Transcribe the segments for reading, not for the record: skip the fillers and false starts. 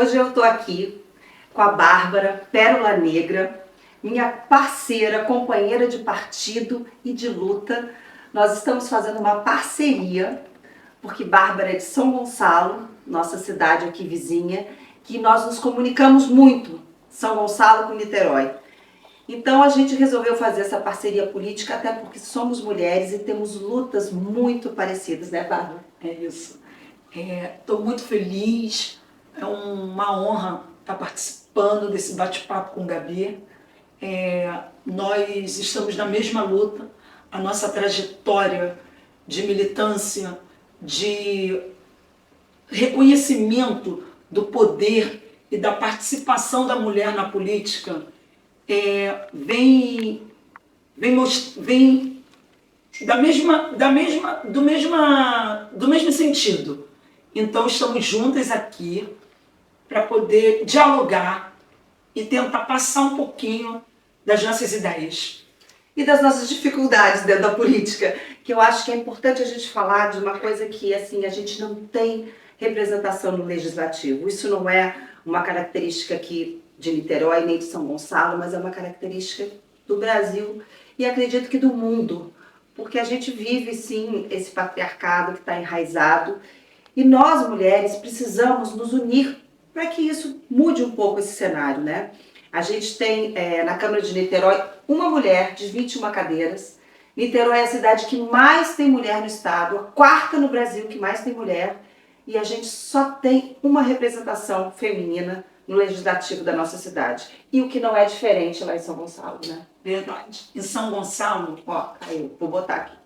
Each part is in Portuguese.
Hoje eu estou aqui com a Bárbara Pérola Negra, minha parceira, companheira de partido e de luta. Nós estamos fazendo uma parceria, porque Bárbara é de São Gonçalo, nossa cidade aqui vizinha, que nós nos comunicamos muito, São Gonçalo com Niterói. Então a gente resolveu fazer essa parceria política, até porque somos mulheres e temos lutas muito parecidas, né, Bárbara? É isso. Estou muito feliz, é uma honra estar participando desse bate-papo com Gabi. Nós estamos na mesma luta, a nossa trajetória de militância, de reconhecimento do poder e da participação da mulher na política vem do mesmo sentido. Então estamos juntas aqui para poder dialogar e tentar passar um pouquinho das nossas ideias. E das nossas dificuldades dentro da política, que eu acho que é importante a gente falar de uma coisa que assim, a gente não tem representação no legislativo. Isso não é uma característica aqui de Niterói nem de São Gonçalo, mas é uma característica do Brasil e acredito que do mundo, porque a gente vive sim esse patriarcado que está enraizado e nós mulheres precisamos nos unir para que isso mude um pouco esse cenário, né? A gente tem na Câmara de Niterói uma mulher de 21 cadeiras. Niterói é a cidade que mais tem mulher no estado, a quarta no Brasil que mais tem mulher, e a gente só tem uma representação feminina no legislativo da nossa cidade. E o que não é diferente lá em São Gonçalo, né? Verdade. Em São Gonçalo, Caiu, vou botar aqui.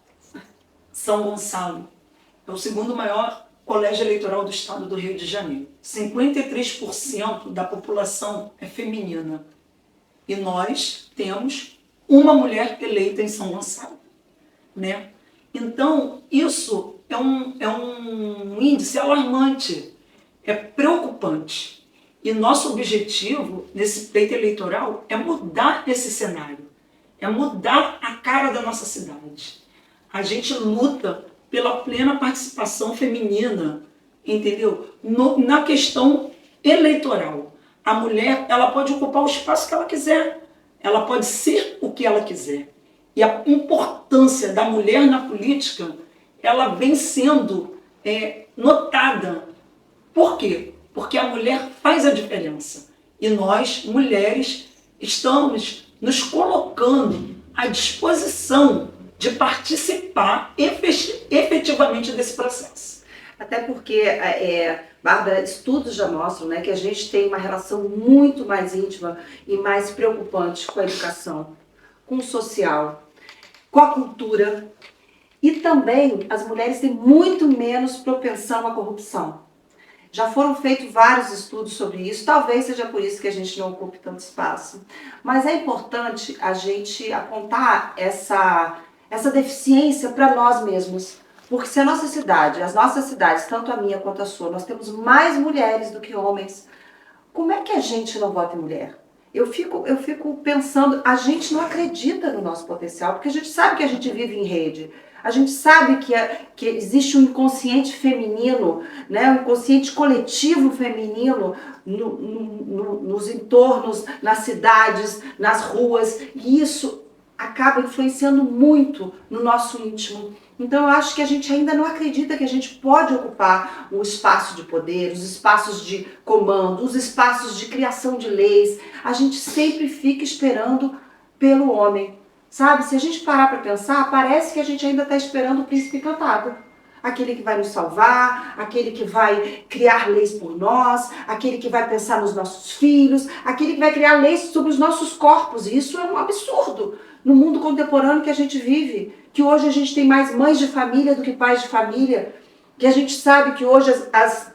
São Gonçalo é o segundo maior colégio eleitoral do estado do Rio de Janeiro. 53% da população é feminina. E nós temos uma mulher eleita em São Gonçalo, né? Então, isso é um índice alarmante, é preocupante. E nosso objetivo nesse pleito eleitoral é mudar esse cenário, é mudar a cara da nossa cidade. A gente luta pela plena participação feminina, entendeu? Na questão eleitoral. A mulher, ela pode ocupar o espaço que ela quiser, ela pode ser o que ela quiser. E a importância da mulher na política, ela vem sendo notada. Por quê? Porque a mulher faz a diferença. E nós, mulheres, estamos nos colocando à disposição de participar efetivamente desse processo. Até porque, Bárbara, estudos já mostram, né, que a gente tem uma relação muito mais íntima e mais preocupante com a educação, com o social, com a cultura. E também as mulheres têm muito menos propensão à corrupção. Já foram feitos vários estudos sobre isso, talvez seja por isso que a gente não ocupe tanto espaço. Mas é importante a gente apontar essa deficiência para nós mesmos. Porque se a nossa cidade, as nossas cidades, tanto a minha quanto a sua, nós temos mais mulheres do que homens, como é que a gente não vota em mulher? Eu fico pensando, a gente não acredita no nosso potencial, porque a gente sabe que a gente vive em rede. A gente sabe que existe um inconsciente feminino, né, um inconsciente coletivo feminino nos entornos, nas cidades, nas ruas, e isso acaba influenciando muito no nosso íntimo. Então eu acho que a gente ainda não acredita que a gente pode ocupar o espaço de poder, os espaços de comando, os espaços de criação de leis. A gente sempre fica esperando pelo homem. Sabe, se a gente parar para pensar, parece que a gente ainda está esperando o príncipe encantado. Aquele que vai nos salvar, aquele que vai criar leis por nós, aquele que vai pensar nos nossos filhos, aquele que vai criar leis sobre os nossos corpos. E isso é um absurdo no mundo contemporâneo que a gente vive, que hoje a gente tem mais mães de família do que pais de família, que a gente sabe que hoje as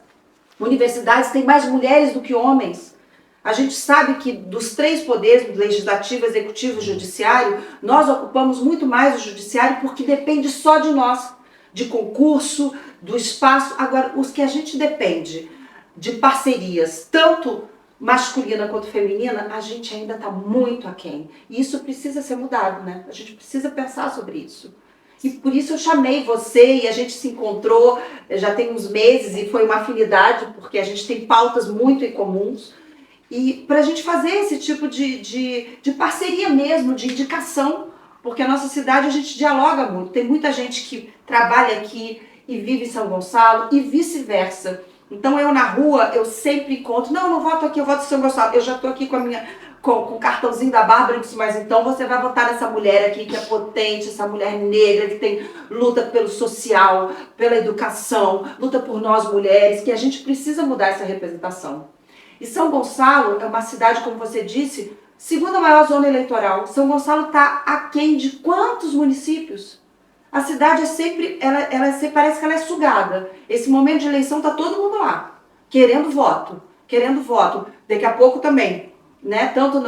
universidades têm mais mulheres do que homens. A gente sabe que dos três poderes, legislativo, executivo e judiciário, nós ocupamos muito mais o judiciário porque depende só de nós, de concurso, do espaço. Agora, os que a gente depende de parcerias, tanto masculina quanto feminina, a gente ainda está muito aquém. E isso precisa ser mudado, né? A gente precisa pensar sobre isso. E por isso eu chamei você e a gente se encontrou já tem uns meses e foi uma afinidade, porque a gente tem pautas muito em comuns. E para a gente fazer esse tipo de parceria mesmo, de indicação, porque a nossa cidade a gente dialoga muito. Tem muita gente que trabalha aqui e vive em São Gonçalo e vice-versa. Então eu na rua, eu sempre encontro, não, eu não voto aqui, eu voto em São Gonçalo. Eu já estou aqui com o cartãozinho da Bárbara, eu disse, mas então você vai votar nessa mulher aqui que é potente, essa mulher negra que tem luta pelo social, pela educação, luta por nós mulheres, que a gente precisa mudar essa representação. E São Gonçalo é uma cidade, como você disse, segunda maior zona eleitoral. São Gonçalo está aquém de quantos municípios? A cidade é sempre, parece que ela é sugada. Esse momento de eleição está todo mundo lá, querendo voto, querendo voto. Daqui a pouco também, né? Tanto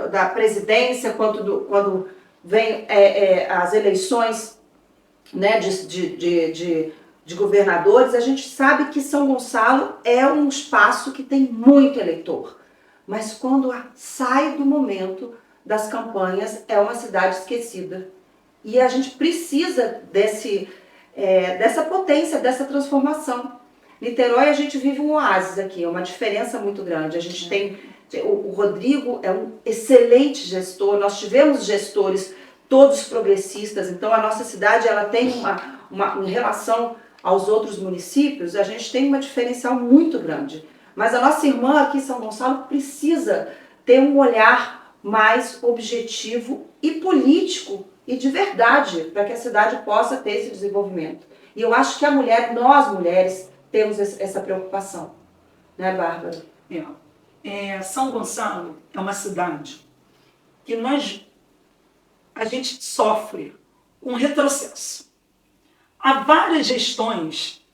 da presidência quanto quando vem as eleições, né, de governadores, a gente sabe que São Gonçalo é um espaço que tem muito eleitor. Mas quando sai do momento das campanhas, é uma cidade esquecida. E a gente precisa dessa potência, dessa transformação. Niterói, a gente vive um oásis aqui, é uma diferença muito grande. A gente tem... O Rodrigo é um excelente gestor, nós tivemos gestores todos progressistas, então a nossa cidade ela tem em relação aos outros municípios, a gente tem uma diferencial muito grande. Mas a nossa irmã aqui em São Gonçalo precisa ter um olhar mais objetivo e político e de verdade, para que a cidade possa ter esse desenvolvimento. E eu acho que nós mulheres, temos essa preocupação. Né, Bárbara? São Gonçalo é uma cidade que a gente sofre um retrocesso. Há várias gestões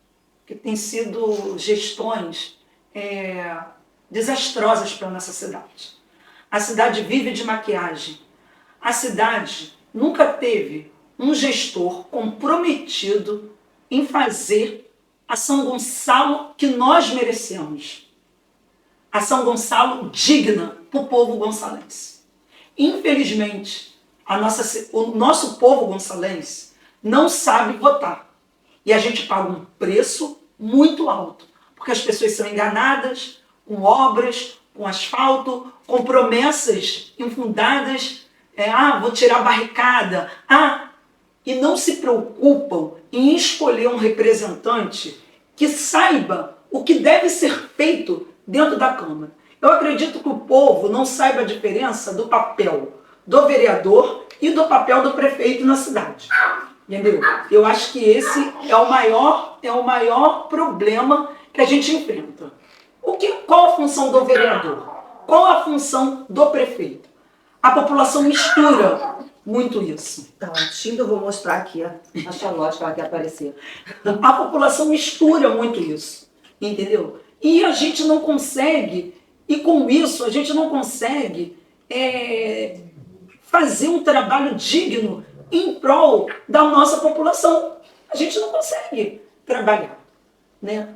que têm sido gestões desastrosas para a nossa cidade. A cidade vive de maquiagem. A cidade nunca teve um gestor comprometido em fazer a São Gonçalo que nós merecemos. A São Gonçalo digna para o povo gonçalense. Infelizmente, o nosso povo gonçalense não sabe votar. E a gente paga um preço muito alto, porque as pessoas são enganadas com obras, com asfalto, com promessas infundadas. Vou tirar a barricada. E não se preocupam em escolher um representante que saiba o que deve ser feito dentro da Câmara. Eu acredito que o povo não saiba a diferença do papel do vereador e do papel do prefeito na cidade. Entendeu? Eu acho que esse é o maior problema que a gente enfrenta. Qual a função do vereador? Qual a função do prefeito? A população mistura muito isso. Tá latindo, eu vou mostrar aqui a Charlotte que ela quer aparecer. A população mistura muito isso, entendeu? E a gente não consegue, e com isso a gente não consegue fazer um trabalho digno em prol da nossa população. A gente não consegue trabalhar, né?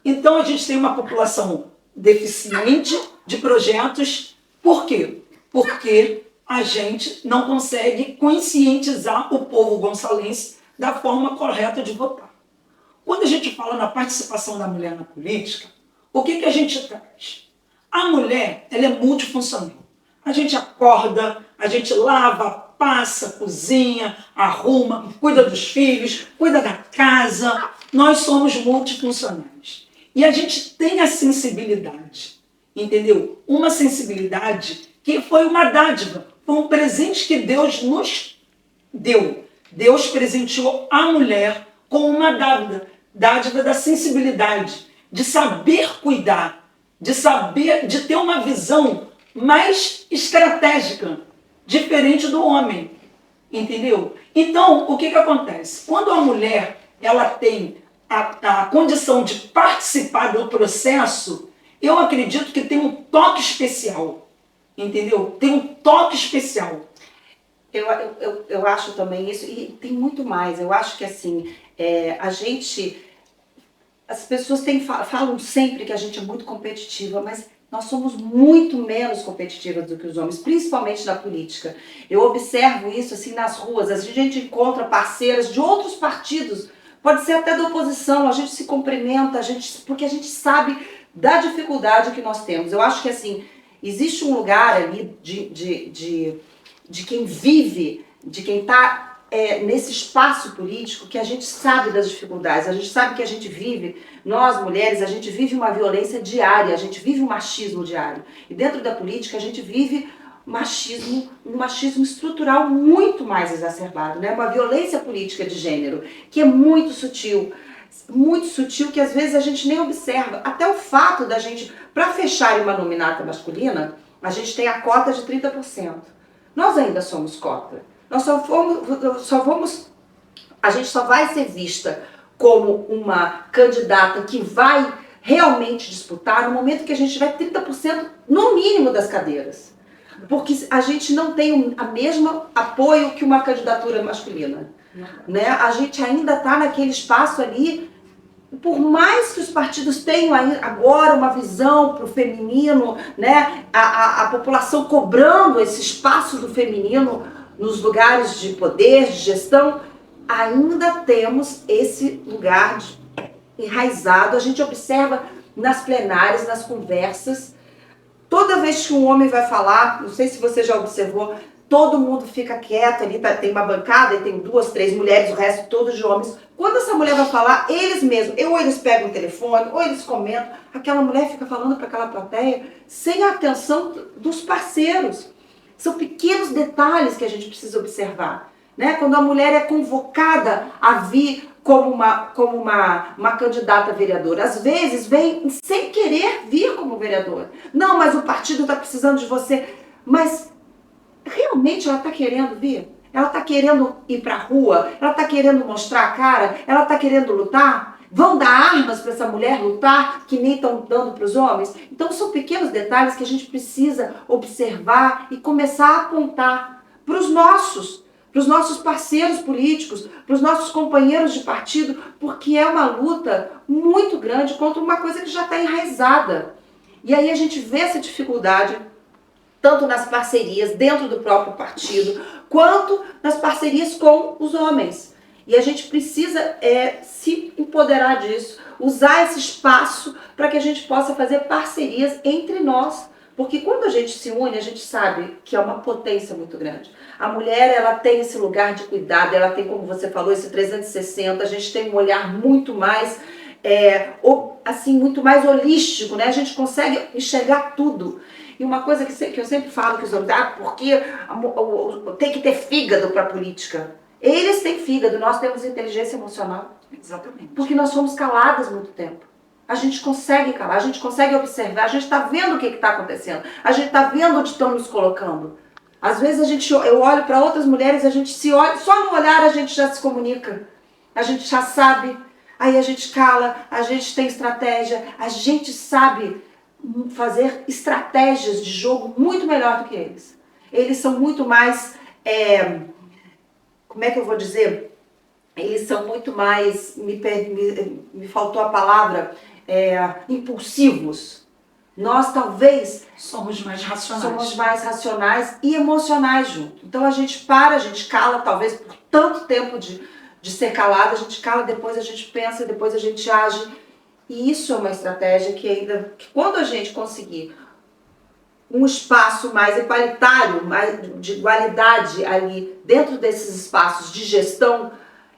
Então a gente tem uma população deficiente de projetos. Por quê? Porque a gente não consegue conscientizar o povo gonçalense da forma correta de votar. Quando a gente fala na participação da mulher na política, o que a gente traz? A mulher, ela é multifuncional. A gente acorda, a gente lava, passa, cozinha, arruma, cuida dos filhos, cuida da casa. Nós somos multifuncionais. E a gente tem a sensibilidade, entendeu? Uma sensibilidade que foi uma dádiva, foi um presente que Deus nos deu. Deus presenteou a mulher com uma dádiva da sensibilidade, de saber cuidar, de ter uma visão mais estratégica, diferente do homem, entendeu? Então, o que acontece? Quando a mulher ela tem a condição de participar do processo, eu acredito que tem um toque especial, entendeu? Tem um toque especial. Eu acho também isso, e tem muito mais. Eu acho que assim, a gente as pessoas falam sempre que a gente é muito competitiva, mas nós somos muito menos competitivas do que os homens, principalmente na política. Eu observo isso assim nas ruas, a gente encontra parceiras de outros partidos, pode ser até da oposição, a gente se cumprimenta, porque a gente sabe da dificuldade que nós temos. Eu acho que assim, existe um lugar ali de quem vive, de quem está nesse espaço político, que a gente sabe das dificuldades, a gente sabe que a gente vive, nós mulheres, a gente vive uma violência diária, a gente vive um machismo diário. E dentro da política a gente vive um machismo estrutural muito mais exacerbado, né? Uma violência política de gênero, que é muito sutil, que às vezes a gente nem observa. Até o fato da gente, para fechar uma nominata masculina, a gente tem a cota de 30%. Nós ainda somos cota. Nós a gente só vai ser vista como uma candidata que vai realmente disputar no momento que a gente tiver 30% no mínimo das cadeiras. Porque a gente não tem o mesmo apoio que uma candidatura masculina. Né? A gente ainda está naquele espaço ali, por mais que os partidos tenham agora uma visão para o feminino, né? A população cobrando esse espaço do feminino nos lugares de poder, de gestão, ainda temos esse lugar enraizado. A gente observa nas plenárias, nas conversas, toda vez que um homem vai falar, não sei se você já observou, todo mundo fica quieto ali, tem uma bancada e tem 2, 3 mulheres, o resto todos de homens. Quando essa mulher vai falar, eles mesmos, ou eles pegam o telefone, ou eles comentam, aquela mulher fica falando para aquela plateia sem a atenção dos parceiros. São pequenos detalhes que a gente precisa observar. Né? Quando a mulher é convocada a vir como uma candidata a vereadora, às vezes vem sem querer vir como vereadora. Não, mas o partido está precisando de você. Mas realmente ela está querendo vir? Ela está querendo ir para a rua? Ela está querendo mostrar a cara? Ela está querendo lutar? Vão dar armas para essa mulher lutar, que nem estão dando para os homens? Então são pequenos detalhes que a gente precisa observar e começar a apontar para os nossos parceiros políticos, para os nossos companheiros de partido, porque é uma luta muito grande contra uma coisa que já está enraizada. E aí a gente vê essa dificuldade tanto nas parcerias dentro do próprio partido, quanto nas parcerias com os homens. E a gente precisa se empoderar disso, usar esse espaço para que a gente possa fazer parcerias entre nós. Porque quando a gente se une, a gente sabe que é uma potência muito grande. A mulher, ela tem esse lugar de cuidado, ela tem, como você falou, esse 360, a gente tem um olhar muito mais, muito mais holístico, né? A gente consegue enxergar tudo. E uma coisa que eu sempre falo que os homens, porque tem que ter fígado para a política. Eles têm fígado, nós temos inteligência emocional. Exatamente. Porque nós fomos caladas muito tempo. A gente consegue calar, a gente consegue observar, a gente está vendo o que está acontecendo, a gente está vendo onde estão nos colocando. Às vezes eu olho para outras mulheres, a gente se olha, só no olhar a gente já se comunica, a gente já sabe, aí a gente cala, a gente tem estratégia, a gente sabe fazer estratégias de jogo muito melhor do que eles. Eles são muito mais, como é que eu vou dizer? Eles são muito mais, me faltou a palavra, impulsivos. Nós talvez somos mais racionais. Somos mais racionais e emocionais junto. Então a gente para, a gente cala, talvez por tanto tempo de ser calada, a gente cala, depois a gente pensa, depois a gente age. E isso é uma estratégia que quando a gente conseguir um espaço mais igualitário, mais de igualdade ali dentro desses espaços de gestão,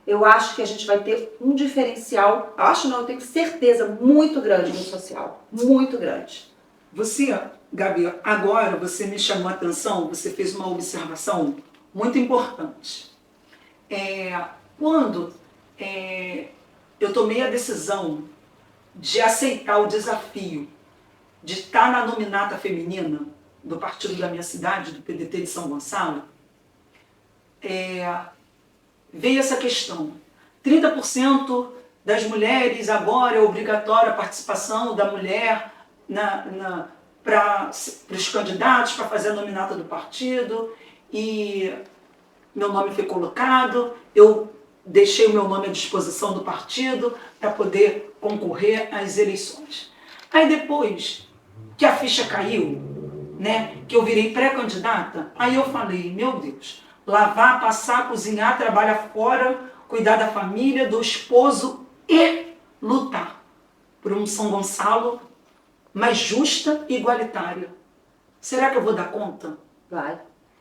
eu acho que a gente vai ter um diferencial, eu tenho certeza, muito grande no social, muito grande. Você, Gabi, agora você me chamou a atenção, você fez uma observação muito importante. Quando eu tomei a decisão de aceitar o desafio de estar na nominata feminina do partido da minha cidade, do PDT de São Gonçalo, veio essa questão. 30% das mulheres, agora é obrigatória a participação da mulher para os candidatos, para fazer a nominata do partido, e meu nome foi colocado, eu deixei o meu nome à disposição do partido para poder concorrer às eleições. Aí depois que a ficha caiu, né, que eu virei pré-candidata, aí eu falei, meu Deus, lavar, passar, cozinhar, trabalhar fora, cuidar da família, do esposo e lutar por um São Gonçalo mais justa e igualitária. Será que eu vou dar conta? Vai.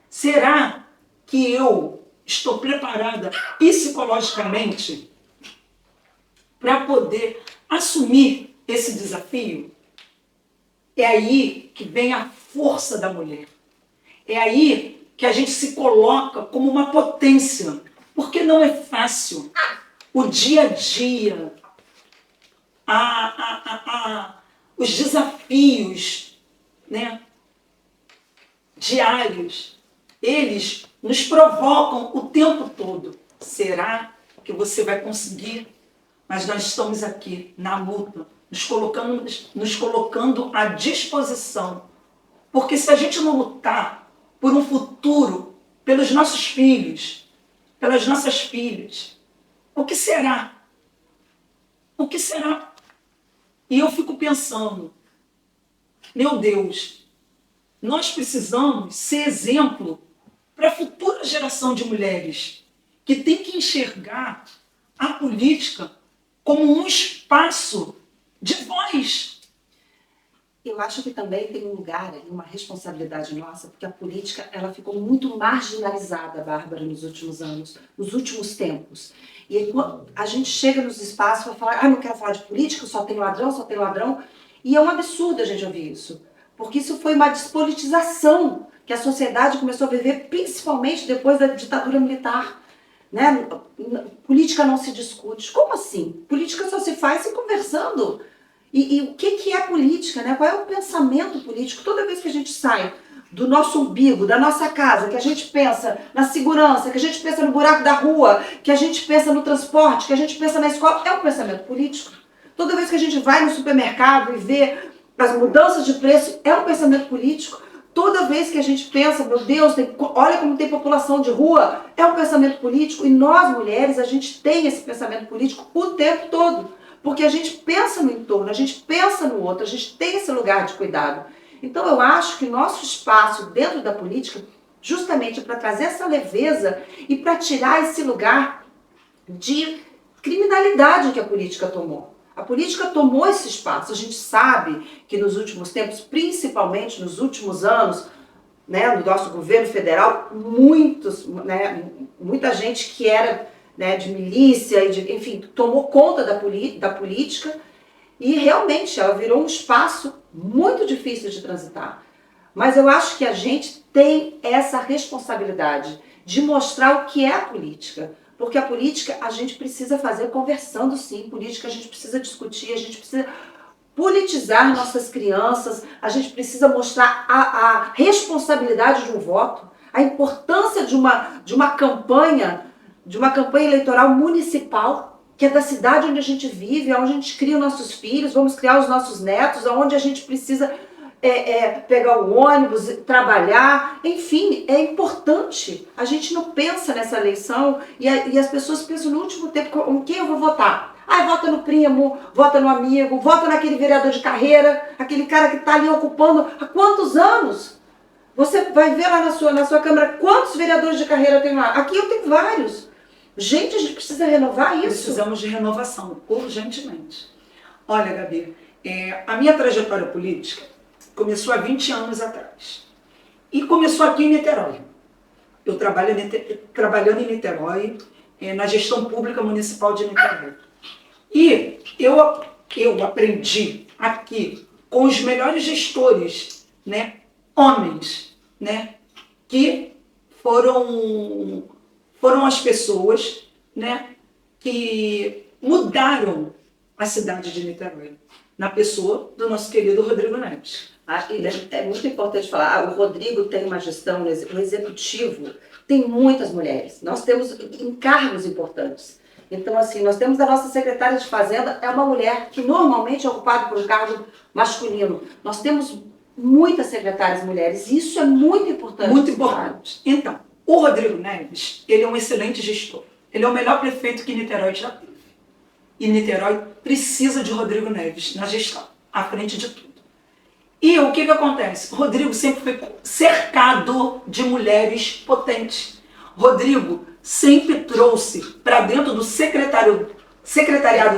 Será que eu estou preparada psicologicamente para poder assumir esse desafio? É aí que vem a força da mulher. É aí que a gente se coloca como uma potência. Porque não é fácil. O dia a dia, os desafios, né, diários, eles nos provocam o tempo todo. Será que você vai conseguir? Mas nós estamos aqui na luta, nos colocando à disposição. Porque se a gente não lutar por um futuro, pelos nossos filhos, pelas nossas filhas, o que será? O que será? E eu fico pensando, meu Deus, nós precisamos ser exemplo para a futura geração de mulheres que tem que enxergar a política como um espaço de voz. Eu acho que também tem um lugar, uma responsabilidade nossa, porque a política ela ficou muito marginalizada, Bárbara, nos últimos anos, nos últimos tempos. E aí, a gente chega nos espaços para falar, não quero falar de política, só tem ladrão, só tem ladrão. E é um absurdo a gente ouvir isso, porque isso foi uma despolitização que a sociedade começou a viver, principalmente depois da ditadura militar. Né? Política não se discute. Como assim? Política só se faz se conversando. E o que é política? Né? Qual é o pensamento político? Toda vez que a gente sai do nosso umbigo, da nossa casa, que a gente pensa na segurança, que a gente pensa no buraco da rua, que a gente pensa no transporte, que a gente pensa na escola, é um pensamento político. Toda vez que a gente vai no supermercado e vê as mudanças de preço, é um pensamento político. Toda vez que a gente pensa, meu Deus, olha como tem população de rua, é um pensamento político. E nós, mulheres, a gente tem esse pensamento político o tempo todo. Porque a gente pensa no entorno, a gente pensa no outro, a gente tem esse lugar de cuidado. Então eu acho que nosso espaço dentro da política, justamente para trazer essa leveza e para tirar esse lugar de criminalidade que a política tomou. A política tomou esse espaço. A gente sabe que nos últimos tempos, principalmente nos últimos anos, né, no nosso governo federal, muita gente que era, né, de milícia, enfim, tomou conta da política e realmente ela virou um espaço muito difícil de transitar. Mas eu acho que a gente tem essa responsabilidade de mostrar o que é a política. Porque a política a gente precisa fazer conversando, sim. Política a gente precisa discutir, a gente precisa politizar nossas crianças, a gente precisa mostrar a responsabilidade de um voto, a importância de uma campanha eleitoral municipal, que é da cidade onde a gente vive, onde a gente cria os nossos filhos, vamos criar os nossos netos, onde a gente precisa pegar o ônibus, trabalhar, enfim, é importante. A gente não pensa nessa eleição e as pessoas pensam no último tempo, em quem eu vou votar? Vota no primo, vota no amigo, vota naquele vereador de carreira, aquele cara que está ali ocupando há quantos anos? Você vai ver lá na sua Câmara quantos vereadores de carreira tem lá. Aqui eu tenho vários. Gente, a gente precisa renovar isso. Precisamos de renovação, urgentemente. Olha, Gabi, a minha trajetória política começou há 20 anos atrás. E começou aqui em Niterói. Eu trabalhando em Niterói, na gestão pública municipal de Niterói. E eu aprendi aqui com os melhores gestores, né, homens, né, que foram as pessoas, né, que mudaram a cidade de Niterói, na pessoa do nosso querido Rodrigo Neves. É muito importante falar, o Rodrigo tem uma gestão, o executivo tem muitas mulheres, nós temos encargos importantes. Então, assim, nós temos a nossa secretária de Fazenda, é uma mulher que normalmente é ocupada por um cargo masculino. Nós temos muitas secretárias mulheres, e isso é muito importante. Muito importante. Então, o Rodrigo Neves, ele é um excelente gestor. Ele é o melhor prefeito que Niterói já teve. E Niterói precisa de Rodrigo Neves na gestão, à frente de tudo. E o que acontece? Rodrigo sempre foi cercado de mulheres potentes. Rodrigo sempre trouxe para dentro do secretariado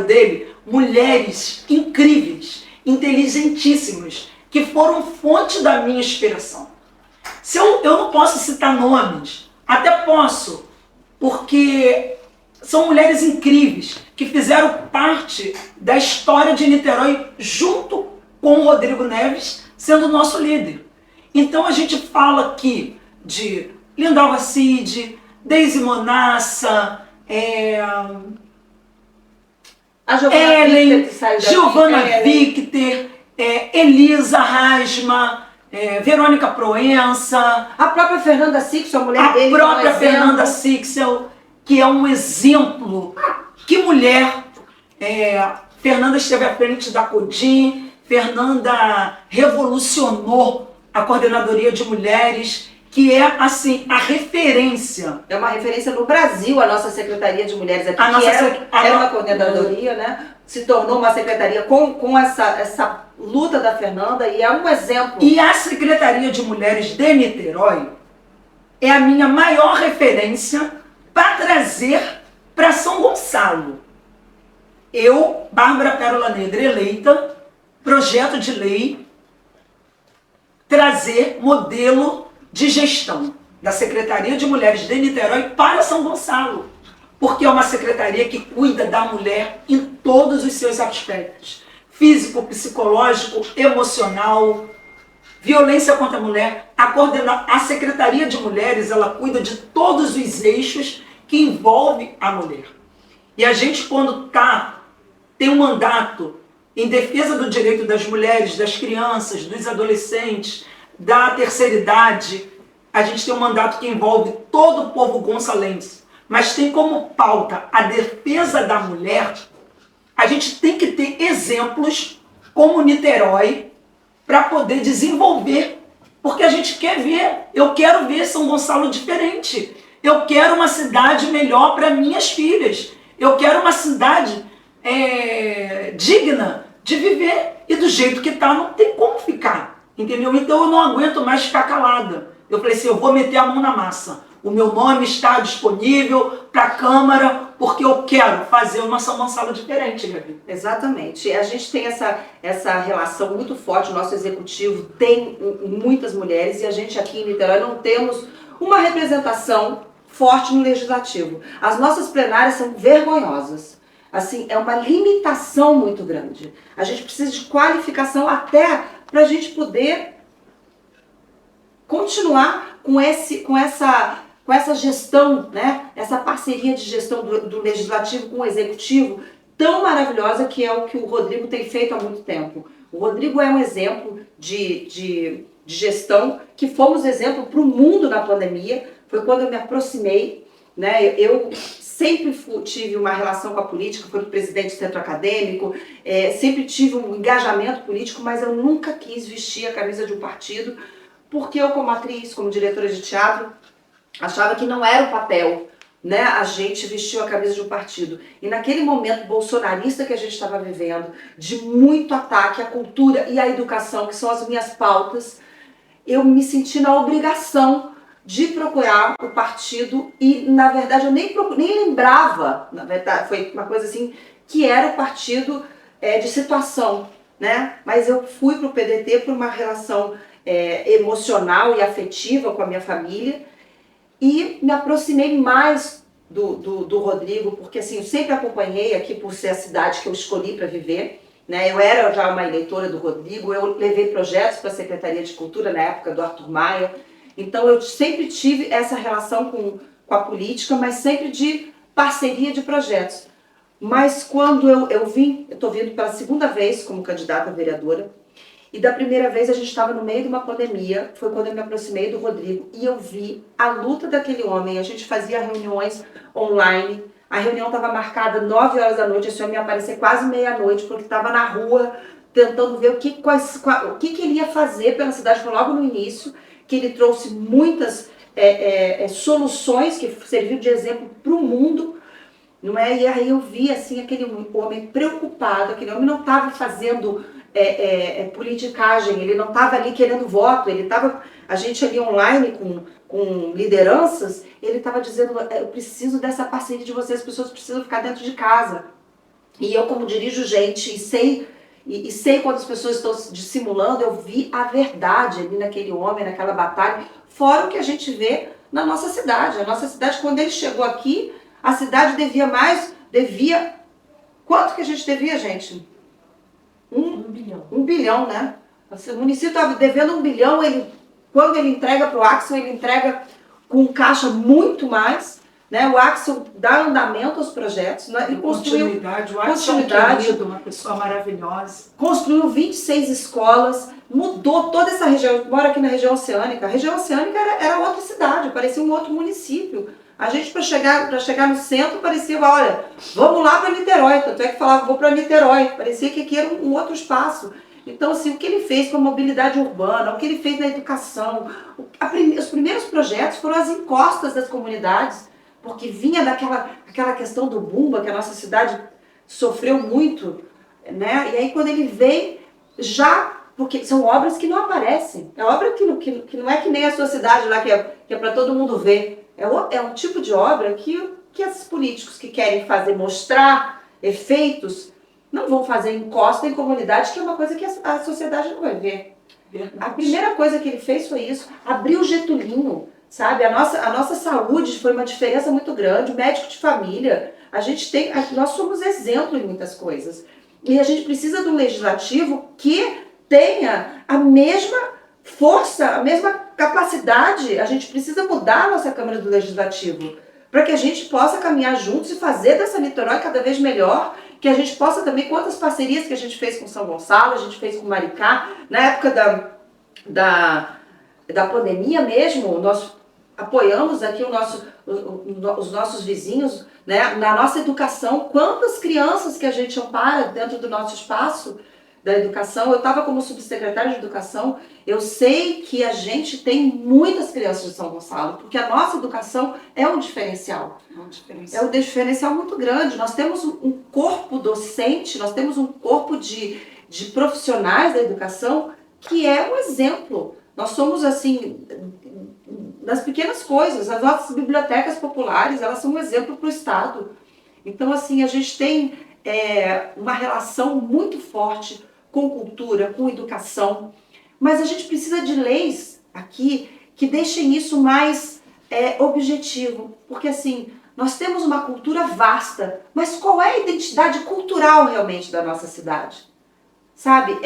dele mulheres incríveis, inteligentíssimas, que foram fonte da minha inspiração. Se eu não posso citar nomes, até posso, porque são mulheres incríveis que fizeram parte da história de Niterói junto com o Rodrigo Neves sendo nosso líder. Então a gente fala aqui de Lindalva Cid, Deise Monassa, Ellen, Giovana Victor, Elisa Rasma, Verônica Proença, a própria Fernanda Sixel, a mulher dele. A própria Fernanda Sixel, que é um exemplo. Que mulher! Fernanda esteve à frente da CODIM, Fernanda revolucionou a coordenadoria de mulheres, que é, assim, a referência. É uma referência no Brasil, a nossa Secretaria de Mulheres aqui, era uma coordenadoria, né? Se tornou uma secretaria com essa luta da Fernanda, e é um exemplo. E a Secretaria de Mulheres de Niterói é a minha maior referência para trazer para São Gonçalo. Eu, Bárbara Pérola Negra, eleita, projeto de lei, trazer modelo de gestão da Secretaria de Mulheres de Niterói para São Gonçalo, porque é uma secretaria que cuida da mulher em todos os seus aspectos, físico, psicológico, emocional, violência contra a mulher. A Secretaria de Mulheres, ela cuida de todos os eixos que envolvem a mulher. E a gente, quando tem um mandato em defesa do direito das mulheres, das crianças, dos adolescentes, da terceira idade, a gente tem um mandato que envolve todo o povo gonçalense, mas tem como pauta a defesa da mulher. A gente tem que ter exemplos como Niterói para poder desenvolver, porque a gente quer ver, eu quero ver São Gonçalo diferente, eu quero uma cidade melhor para minhas filhas, eu quero uma cidade digna de viver, e do jeito que está não tem como ficar, entendeu? Então eu não aguento mais ficar calada. Eu falei assim, eu vou meter a mão na massa. O meu nome está disponível para a Câmara, porque eu quero fazer uma São Gonçalo diferente, Gabi. Exatamente. A gente tem essa relação muito forte, o nosso executivo tem muitas mulheres, e a gente aqui em Niterói não temos uma representação forte no legislativo. As nossas plenárias são vergonhosas. Assim, é uma limitação muito grande. A gente precisa de qualificação até para a gente poder continuar com essa gestão, né? Essa parceria de gestão do legislativo com o executivo tão maravilhosa, que é o que o Rodrigo tem feito há muito tempo. O Rodrigo é um exemplo de gestão, que fomos exemplo para o mundo na pandemia. Foi quando eu me aproximei, né? Eu sempre tive uma relação com a política, fui presidente do centro acadêmico, sempre tive um engajamento político, mas eu nunca quis vestir a camisa de um partido, porque eu, como atriz, como diretora de teatro, achava que não era o papel, né, a gente vestiu a camisa de um partido. E naquele momento bolsonarista que a gente estava vivendo, de muito ataque à cultura e à educação, que são as minhas pautas, eu me senti na obrigação de procurar o partido, e na verdade eu nem lembrava, na verdade foi uma coisa assim, que era o partido de situação, né? Mas eu fui para o PDT por uma relação emocional e afetiva com a minha família, e me aproximei mais do Rodrigo, porque assim, eu sempre acompanhei aqui por ser a cidade que eu escolhi para viver, né? Eu era já uma eleitora do Rodrigo, eu levei projetos para a Secretaria de Cultura na época do Arthur Maia. Então eu sempre tive essa relação com a política, mas sempre de parceria de projetos. Mas quando eu estou vindo pela segunda vez como candidata a vereadora, e da primeira vez a gente estava no meio de uma pandemia, foi quando eu me aproximei do Rodrigo, e eu vi a luta daquele homem. A gente fazia reuniões online, a reunião estava marcada 9 horas da noite, esse homem ia aparecer quase meia-noite, porque estava na rua tentando ver o que ele ia fazer pela cidade. Foi logo no início que ele trouxe muitas soluções que serviram de exemplo para o mundo. não é? E aí eu vi assim aquele homem preocupado, aquele homem não estava fazendo politicagem, ele não estava ali querendo voto, ele estava, a gente ali online com lideranças, ele estava dizendo, eu preciso dessa parceria de vocês, as pessoas precisam ficar dentro de casa. E eu, como dirijo gente e sei quando as pessoas estão dissimulando, eu vi a verdade ali naquele homem, naquela batalha, fora o que a gente vê na nossa cidade. A nossa cidade, quando ele chegou aqui, a cidade devia... Quanto que a gente devia, gente? 1 bilhão. 1 bilhão, né? O município estava devendo 1 bilhão, quando ele entrega para o Axel, ele entrega com caixa muito mais, né? O Axel dá andamento aos projetos, né? Ele construiu Continuidade, o Axel é um querido, uma pessoa maravilhosa. Construiu 26 escolas, mudou toda essa região. Eu moro aqui na região oceânica. A região oceânica era outra cidade, parecia um outro município. A gente, para chegar no centro, parecia, olha, vamos lá para Niterói. Tanto é que falava, vou para Niterói. Parecia que aqui era um outro espaço. Então, assim, o que ele fez com a mobilidade urbana, o que ele fez na educação, os primeiros projetos foram as encostas das comunidades, porque vinha aquela questão do Bumba, que a nossa cidade sofreu muito, né? E aí, quando ele veio, porque são obras que não aparecem. É obra que não é que nem a sua cidade lá, que é para todo mundo ver. É um tipo de obra que esses políticos que querem mostrar efeitos, não vão fazer encosta em comunidade, que é uma coisa que a sociedade não vai ver. Verdade. A primeira coisa que ele fez foi isso, abriu o Getulinho, sabe? A nossa saúde foi uma diferença muito grande, o médico de família, nós somos exemplo em muitas coisas. E a gente precisa de um legislativo que tenha a mesma força, a mesma capacidade. A gente precisa mudar a nossa Câmara do Legislativo para que a gente possa caminhar juntos e fazer dessa Niterói cada vez melhor, que a gente possa também, quantas parcerias que a gente fez com São Gonçalo, a gente fez com Maricá, na época da pandemia mesmo, nós apoiamos aqui os nossos vizinhos, né, na nossa educação, quantas crianças que a gente ampara dentro do nosso espaço da educação. Eu estava como subsecretária de educação, eu sei que a gente tem muitas crianças de São Gonçalo, porque a nossa educação é um diferencial. É um diferencial muito grande. Nós temos um corpo docente, nós temos um corpo de profissionais da educação que é um exemplo. Nós somos, assim, das pequenas coisas. As nossas bibliotecas populares, elas são um exemplo para o Estado. Então, assim, a gente tem uma relação muito forte com cultura, com educação, mas a gente precisa de leis aqui que deixem isso mais objetivo, porque assim, nós temos uma cultura vasta, mas qual é a identidade cultural realmente da nossa cidade? Sabe,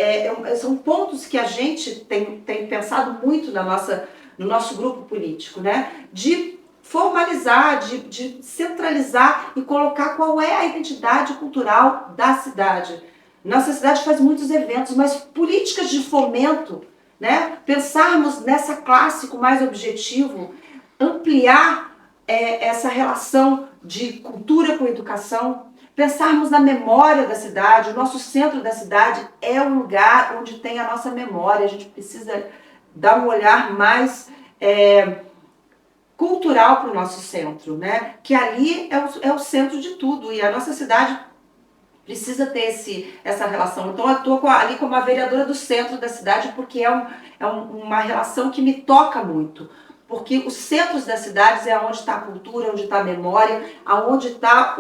são pontos que a gente tem pensado muito no nosso grupo político, né? De formalizar, de centralizar e colocar qual é a identidade cultural da cidade. Nossa cidade faz muitos eventos, mas políticas de fomento, né? Pensarmos nessa classe com mais objetivo, ampliar essa relação de cultura com educação, pensarmos na memória da cidade. O nosso centro da cidade é um lugar onde tem a nossa memória. A gente precisa dar um olhar mais cultural para o nosso centro, né? Que ali é o centro de tudo, e a nossa cidade precisa ter essa relação. Então eu estou ali como a vereadora do centro da cidade, porque uma relação que me toca muito. Porque os centros das cidades é onde está a cultura, onde está a memória, aonde está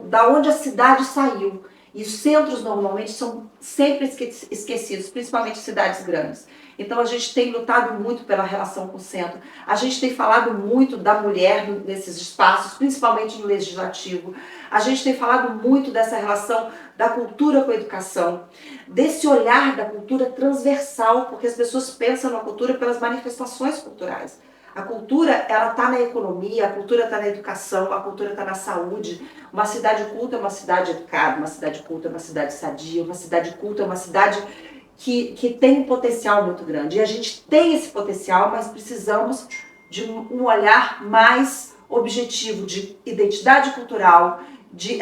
da onde a cidade saiu. E os centros normalmente são sempre esquecidos, principalmente cidades grandes. Então a gente tem lutado muito pela relação com o centro. A gente tem falado muito da mulher nesses espaços, principalmente no legislativo. A gente tem falado muito dessa relação da cultura com a educação, desse olhar da cultura transversal, porque as pessoas pensam na cultura pelas manifestações culturais. A cultura, ela está na economia, a cultura está na educação, a cultura está na saúde. Uma cidade culta é uma cidade educada, uma cidade culta é uma cidade sadia, uma cidade culta é uma cidade que tem um potencial muito grande. E a gente tem esse potencial, mas precisamos de um olhar mais objetivo, de identidade cultural,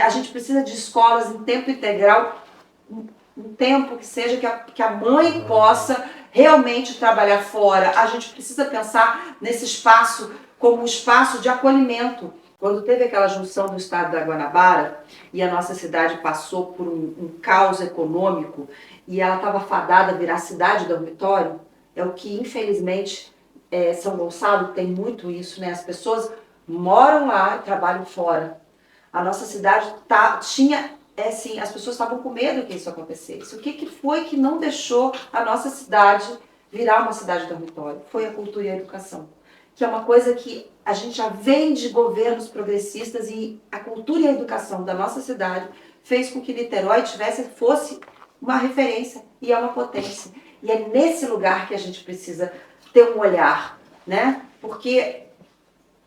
a gente precisa de escolas em tempo integral, um tempo que seja que a mãe possa realmente trabalhar fora. A gente precisa pensar nesse espaço como um espaço de acolhimento. Quando teve aquela junção do estado da Guanabara e a nossa cidade passou por um caos econômico e ela estava fadada a virar cidade dormitório, é o que infelizmente São Gonçalo tem muito isso, né? As pessoas moram lá e trabalham fora. A nossa cidade tinha, assim, as pessoas estavam com medo que isso acontecesse. O que foi que não deixou a nossa cidade virar uma cidade dormitório? Foi a cultura e a educação, que é uma coisa que a gente já vem de governos progressistas, e a cultura e a educação da nossa cidade fez com que Niterói fosse uma referência e é uma potência. E é nesse lugar que a gente precisa ter um olhar, né? Porque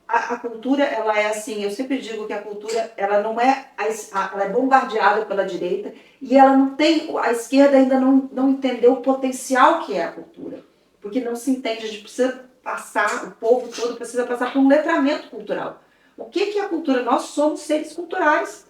a cultura, ela é assim, eu sempre digo que a cultura, ela não é, ela é bombardeada pela direita e ela não tem, a esquerda ainda não entendeu o potencial que é a cultura. Porque não se entende, a gente precisa passar, o povo todo precisa passar por um letramento cultural. O que é a cultura? Nós somos seres culturais.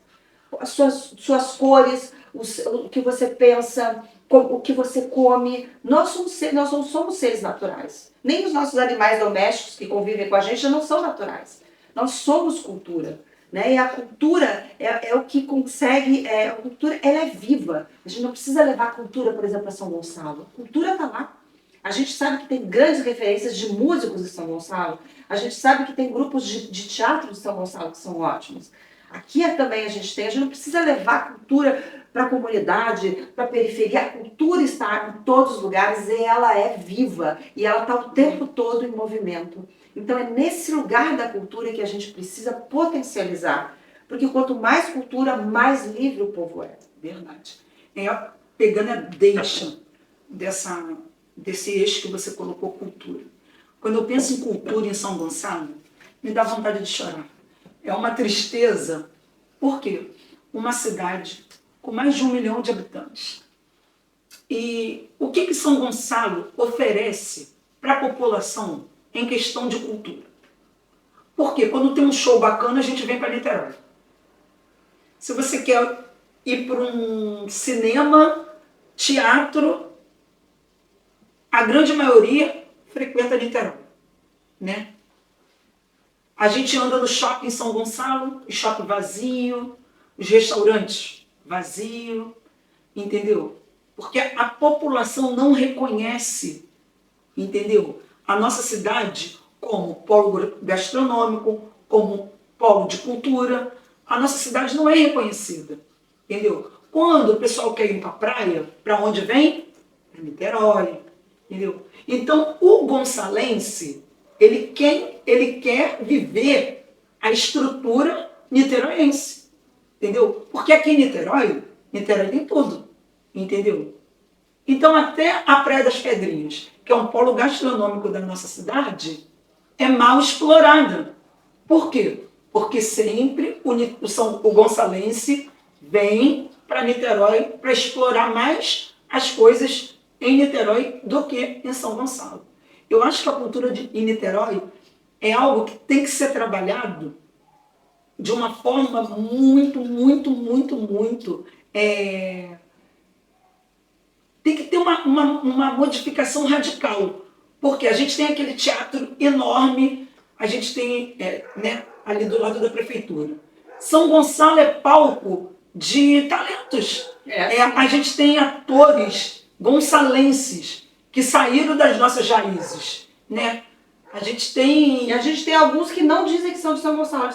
As suas cores, o que você pensa, o que você come. Nós não somos seres naturais. Nem os nossos animais domésticos que convivem com a gente não são naturais. Nós somos cultura. Né? E a cultura é o que consegue. A cultura, ela é viva. A gente não precisa levar a cultura, por exemplo, para São Gonçalo. A cultura está lá. A gente sabe que tem grandes referências de músicos de São Gonçalo. A gente sabe que tem grupos de teatro de São Gonçalo que são ótimos. Aqui também a gente não precisa levar a cultura para a comunidade, para a periferia. A cultura está em todos os lugares e ela é viva. E ela está o tempo todo em movimento. Então é nesse lugar da cultura que a gente precisa potencializar. Porque quanto mais cultura, mais livre o povo é. Verdade. Pegando a deixa desse eixo que você colocou, cultura. Quando eu penso em cultura em São Gonçalo, me dá vontade de chorar. É uma tristeza. Por quê? Uma cidade com mais de 1 milhão de habitantes. E o que São Gonçalo oferece para a população em questão de cultura? Porque quando tem um show bacana, a gente vem para Niterói. Se você quer ir para um cinema, teatro, a grande maioria frequenta Niterói, né? A gente anda no shopping em São Gonçalo, o shopping vazio, os restaurantes vazios, entendeu? Porque a população não reconhece, entendeu? A nossa cidade como polo gastronômico, como polo de cultura. A nossa cidade não é reconhecida, entendeu? Quando o pessoal quer ir para a praia, para onde vem? Para Niterói, entendeu? Então, o gonçalense, ele quer viver a estrutura niteroense, entendeu? Porque aqui em Niterói tem tudo, entendeu? Então, até a Praia das Pedrinhas, que é um polo gastronômico da nossa cidade, é mal explorada. Por quê? Porque sempre o gonçalense vem para Niterói para explorar mais as coisas em Niterói do que em São Gonçalo. Eu acho que a cultura em Niterói é algo que tem que ser trabalhado de uma forma muito. Tem que ter uma modificação radical. Porque a gente tem aquele teatro enorme, a gente tem ali do lado da prefeitura. São Gonçalo é palco de talentos. A gente tem atores gonçalenses que saíram das nossas raízes, né? A gente tem alguns que não dizem que são de São Gonçalo.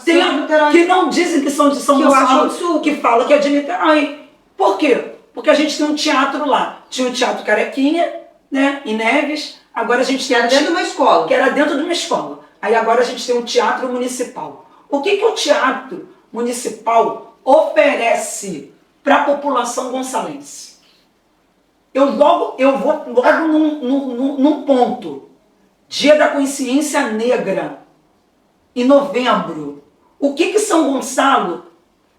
Que não dizem que são de São Gonçalo. Eu acho absurdo. Que falam que é de Niterói. Por quê? Porque a gente tem um teatro lá. Tinha o Teatro Carequinha, né, em Neves. Agora a gente tem... Que era dentro de uma escola. Que era dentro de uma escola. Aí agora a gente tem um teatro municipal. O que o teatro municipal oferece para a população gonçalense? Eu vou logo num ponto. Dia da Consciência Negra, em novembro. O que São Gonçalo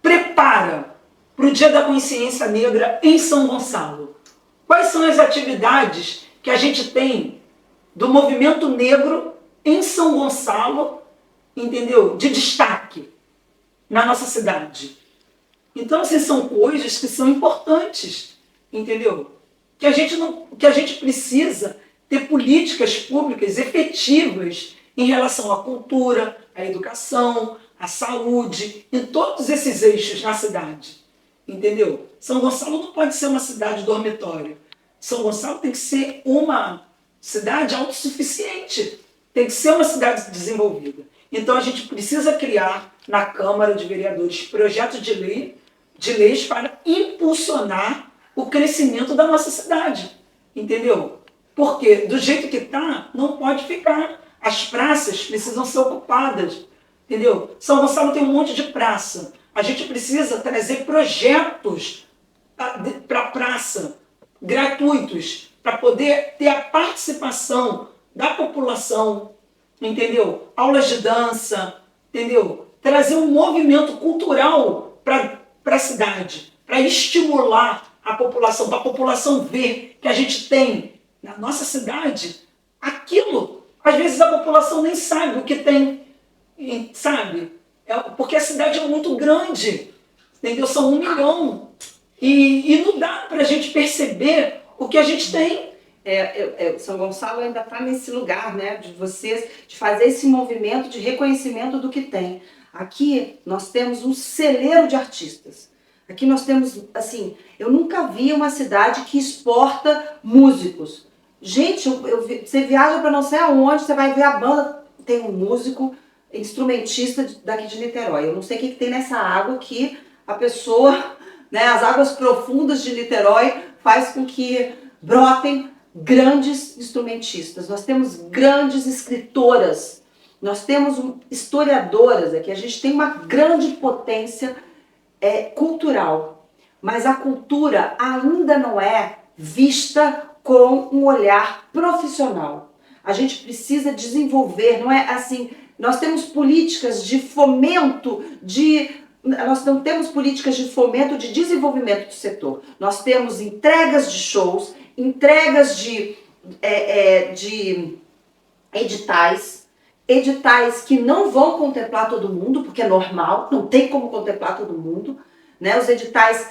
prepara para o Dia da Consciência Negra em São Gonçalo? Quais são as atividades que a gente tem do movimento negro em São Gonçalo, entendeu? De destaque na nossa cidade. Então, assim, são coisas que são importantes, entendeu? Que a gente precisa ter políticas públicas efetivas em relação à cultura, à educação, a saúde, em todos esses eixos na cidade. Entendeu? São Gonçalo não pode ser uma cidade dormitório. São Gonçalo tem que ser uma cidade autossuficiente. Tem que ser uma cidade desenvolvida. Então a gente precisa criar na Câmara de Vereadores projetos de leis para impulsionar o crescimento da nossa cidade. Entendeu? Porque do jeito que está, não pode ficar. As praças precisam ser ocupadas. Entendeu? São Gonçalo tem um monte de praça. A gente precisa trazer projetos para a praça, gratuitos, para poder ter a participação da população, entendeu? Aulas de dança, entendeu? Trazer um movimento cultural para a cidade, para estimular a população, para a população ver que a gente tem na nossa cidade aquilo. Às vezes a população nem sabe o que tem, sabe? Porque a cidade é muito grande, entendeu? São 1 milhão. E não dá para a gente perceber o que a gente tem. São Gonçalo ainda está nesse lugar, né, de fazer esse movimento de reconhecimento do que tem. Aqui nós temos um celeiro de artistas. Aqui nós temos, assim, eu nunca vi uma cidade que exporta músicos. Gente, você viaja para não sei aonde, você vai ver a banda, tem um músico, instrumentista daqui de Niterói. Eu não sei o que tem nessa água que a pessoa, né, as águas profundas de Niterói faz com que brotem grandes instrumentistas. Nós temos grandes escritoras, nós temos historiadoras aqui, a gente tem uma grande potência cultural, mas a cultura ainda não é vista com um olhar profissional. A gente precisa desenvolver, não é assim, nós temos políticas de fomento nós não temos políticas de fomento de desenvolvimento do setor. Nós temos entregas de shows, entregas de editais que não vão contemplar todo mundo, porque é normal, não tem como contemplar todo mundo, né? Os editais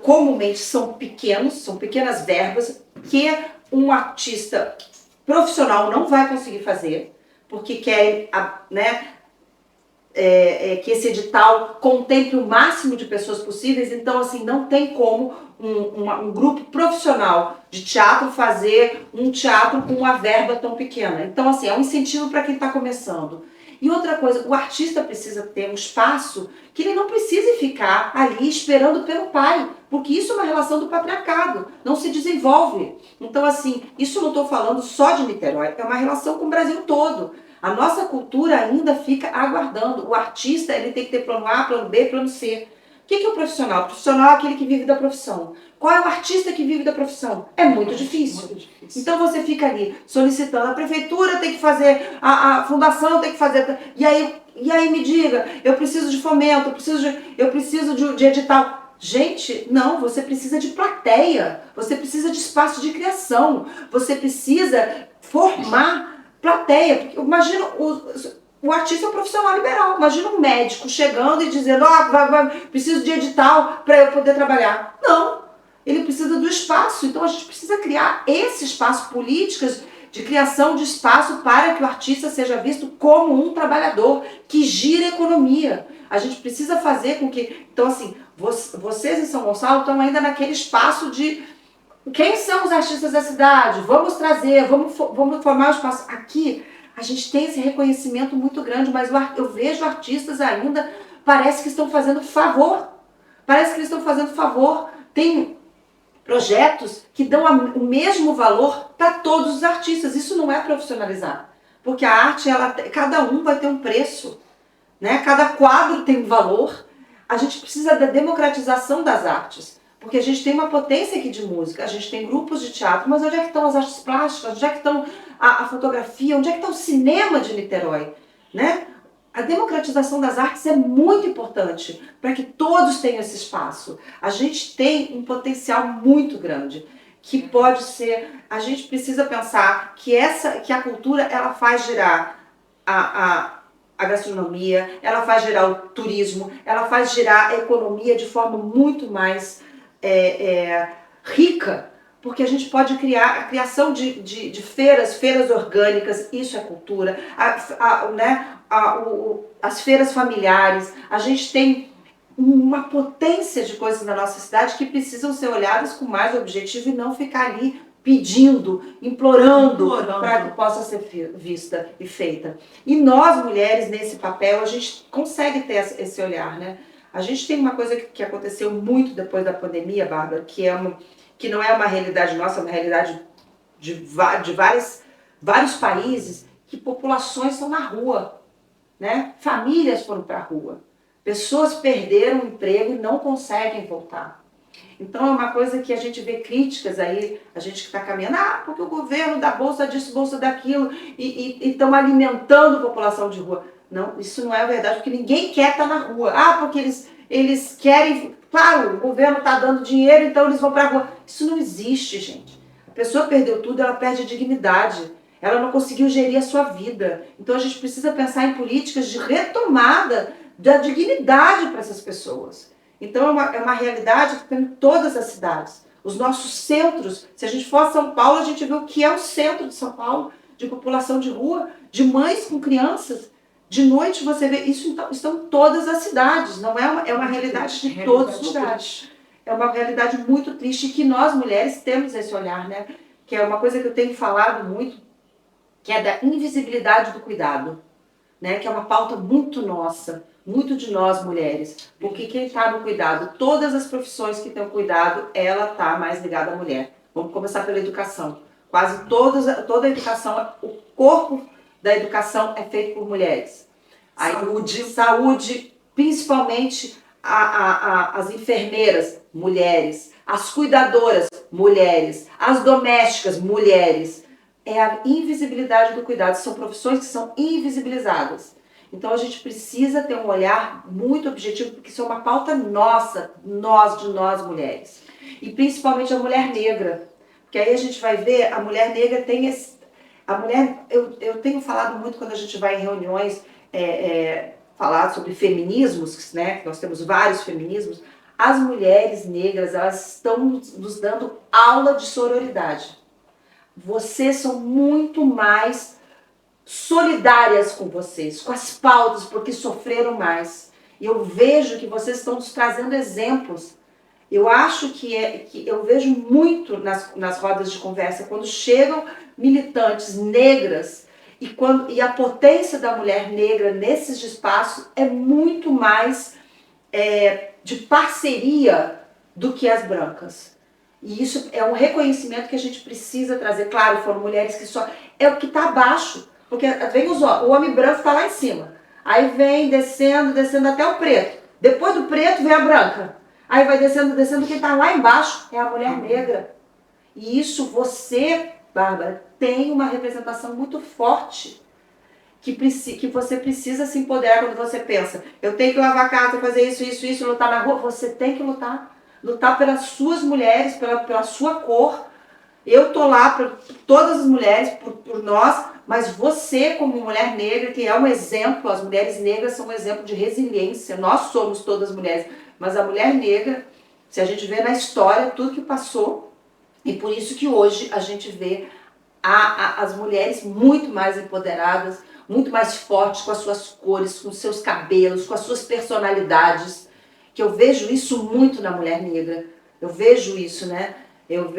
comumente são pequenas verbas que um artista profissional não vai conseguir fazer, porque querem, né, que esse edital contemple o máximo de pessoas possíveis. Então, assim, não tem como um grupo profissional de teatro fazer um teatro com uma verba tão pequena. Então, assim, é um incentivo para quem está começando. E outra coisa, o artista precisa ter um espaço que ele não precise ficar ali esperando pelo pai, porque isso é uma relação do patriarcado, não se desenvolve. Então, assim, isso eu não estou falando só de Niterói, é uma relação com o Brasil todo. A nossa cultura ainda fica aguardando. O artista, ele tem que ter plano A, plano B, plano C. O que é o profissional? O profissional é aquele que vive da profissão. Qual é o artista que vive da profissão? É muito difícil. Muito difícil. Então você fica ali solicitando, a prefeitura tem que fazer, a fundação tem que fazer. E aí me diga, eu preciso de fomento, eu preciso de edital. Gente, não, você precisa de plateia, você precisa de espaço de criação, você precisa formar plateia. Porque imagina, o artista é um profissional liberal. Imagina um médico chegando e dizendo, preciso de edital para eu poder trabalhar. Não, ele precisa do espaço. Então a gente precisa criar esse espaço, políticas de criação de espaço para que o artista seja visto como um trabalhador que gira a economia. A gente precisa fazer com que... Então, assim, vocês em São Gonçalo estão ainda naquele espaço de... Quem são os artistas da cidade? Vamos trazer, vamos formar o espaço. Aqui, a gente tem esse reconhecimento muito grande, mas eu vejo artistas ainda, parece que estão fazendo favor. Parece que eles estão fazendo favor. Tem projetos que dão o mesmo valor para todos os artistas. Isso não é profissionalizar. Porque a arte, cada um vai ter um preço, né? Cada quadro tem um valor. A gente precisa da democratização das artes. Porque a gente tem uma potência aqui de música, a gente tem grupos de teatro, mas onde é que estão as artes plásticas? Onde é que estão a fotografia? Onde é que está o cinema de Niterói? Né? A democratização das artes é muito importante para que todos tenham esse espaço. A gente tem um potencial muito grande que pode ser... A gente precisa pensar que a cultura ela faz girar a gastronomia, ela faz girar o turismo, ela faz girar a economia de forma muito mais rica, porque a gente pode criar a criação de feiras orgânicas, isso é cultura, as feiras familiares, a gente tem uma potência de coisas na nossa cidade que precisam ser olhadas com mais objetivo e não ficar ali pedindo, implorando para que possa ser vista e feita. E nós, mulheres, nesse papel, a gente consegue ter esse olhar, né? A gente tem uma coisa que aconteceu muito depois da pandemia, Bárbara, que não é uma realidade nossa, é uma realidade de vários países, que populações estão na rua, né? Famílias foram para a rua. Pessoas perderam o emprego e não conseguem voltar. Então é uma coisa que a gente vê críticas aí, a gente que está caminhando, porque o governo dá bolsa disso, bolsa daquilo, e estão alimentando a população de rua. Não, isso não é verdade, porque ninguém quer estar na rua. Porque eles querem, claro, o governo está dando dinheiro, então eles vão para a rua. Isso não existe, gente. A pessoa perdeu tudo, ela perde a dignidade. Ela não conseguiu gerir a sua vida. Então a gente precisa pensar em políticas de retomada da dignidade para essas pessoas. Então é uma realidade que tem em todas as cidades. Os nossos centros, se a gente for a São Paulo, a gente vê o que é o centro de São Paulo, de população de rua, de mães com crianças. De noite você vê, isso estão em todas as cidades, não é uma realidade de todos os lugares. É uma realidade muito triste que nós mulheres temos esse olhar, né? Que é uma coisa que eu tenho falado muito, que é da invisibilidade do cuidado, né? Que é uma pauta muito nossa, muito de nós mulheres, porque quem está no cuidado, todas as profissões que têm o cuidado, ela está mais ligada à mulher. Vamos começar pela educação. Quase toda a educação, o corpo da educação é feito por mulheres. Saúde, principalmente as enfermeiras, mulheres, as cuidadoras, mulheres, as domésticas, mulheres. É a invisibilidade do cuidado, são profissões que são invisibilizadas. Então a gente precisa ter um olhar muito objetivo, porque isso é uma pauta nossa, de nós mulheres. E principalmente a mulher negra, porque aí a gente vai ver, a mulher negra tem esse... Eu tenho falado muito quando a gente vai em reuniões falar sobre feminismos, né? Nós temos vários feminismos. As mulheres negras, elas estão nos dando aula de sororidade. Vocês são muito mais solidárias com vocês, com as pautas, porque sofreram mais. E eu vejo que vocês estão nos trazendo exemplos. Eu acho que eu vejo muito nas rodas de conversa, quando chegam militantes negras e a potência da mulher negra nesses espaços é muito mais de parceria do que as brancas. E isso é um reconhecimento que a gente precisa trazer. Claro, foram mulheres que só... É o que está abaixo. Porque vem o homem branco está lá em cima. Aí vem descendo até o preto. Depois do preto vem a branca. Aí vai descendo, quem está lá embaixo é a mulher negra. E isso você, Bárbara, tem uma representação muito forte. Que você precisa se empoderar quando você pensa, eu tenho que lavar a casa, fazer isso, lutar na rua. Você tem que lutar. Lutar pelas suas mulheres, pela sua cor. Eu tô lá para todas as mulheres, por nós, mas você como mulher negra, que é um exemplo, as mulheres negras são um exemplo de resiliência, nós somos todas mulheres, mas a mulher negra, se a gente vê na história tudo que passou, e por isso que hoje a gente vê as mulheres muito mais empoderadas, muito mais fortes com as suas cores, com os seus cabelos, com as suas personalidades, que eu vejo isso muito na mulher negra, eu vejo isso, né? Eu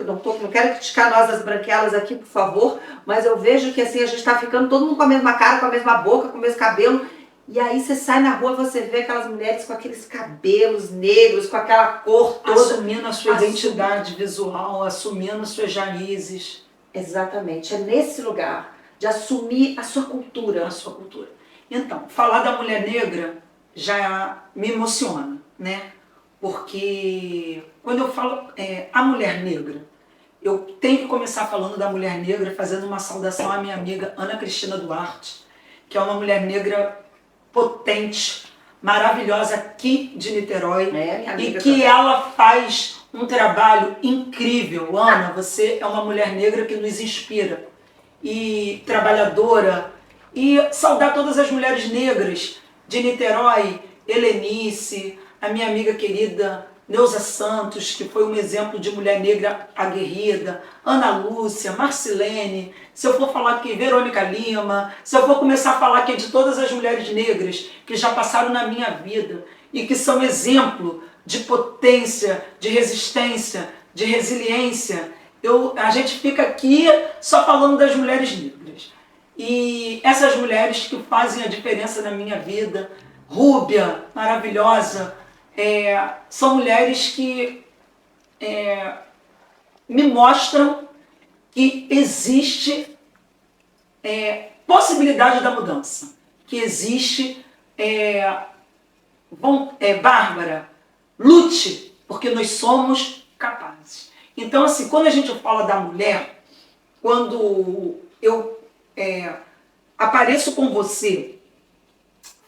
não quero criticar nós as branquelas aqui, por favor, mas eu vejo que assim, a gente está ficando todo mundo com a mesma cara, com a mesma boca, com o mesmo cabelo, e aí você sai na rua, você vê aquelas mulheres com aqueles cabelos negros, com aquela cor toda. Assumindo a sua identidade visual, assumindo as suas raízes. Exatamente, é nesse lugar de assumir a sua cultura. A sua cultura. Então, falar da mulher negra já me emociona, né? Porque quando eu falo a mulher negra, eu tenho que começar falando da mulher negra, fazendo uma saudação à minha amiga Ana Cristina Duarte, que é uma mulher negra potente, maravilhosa aqui de Niterói, e que ela faz um trabalho incrível. Ana, você é uma mulher negra que nos inspira, e trabalhadora, e saudar todas as mulheres negras de Niterói, Helenice, a minha amiga querida Neuza Santos, que foi um exemplo de mulher negra aguerrida, Ana Lúcia, Marcilene, se eu for falar aqui Verônica Lima, se eu for começar a falar aqui de todas as mulheres negras que já passaram na minha vida e que são exemplo de potência, de resistência, de resiliência, a gente fica aqui só falando das mulheres negras. E essas mulheres que fazem a diferença na minha vida, Rúbia, maravilhosa, são mulheres que me mostram que existe possibilidade da mudança, que existe Bárbara, lute, porque nós somos capazes. Então, assim, quando a gente fala da mulher, quando eu apareço com você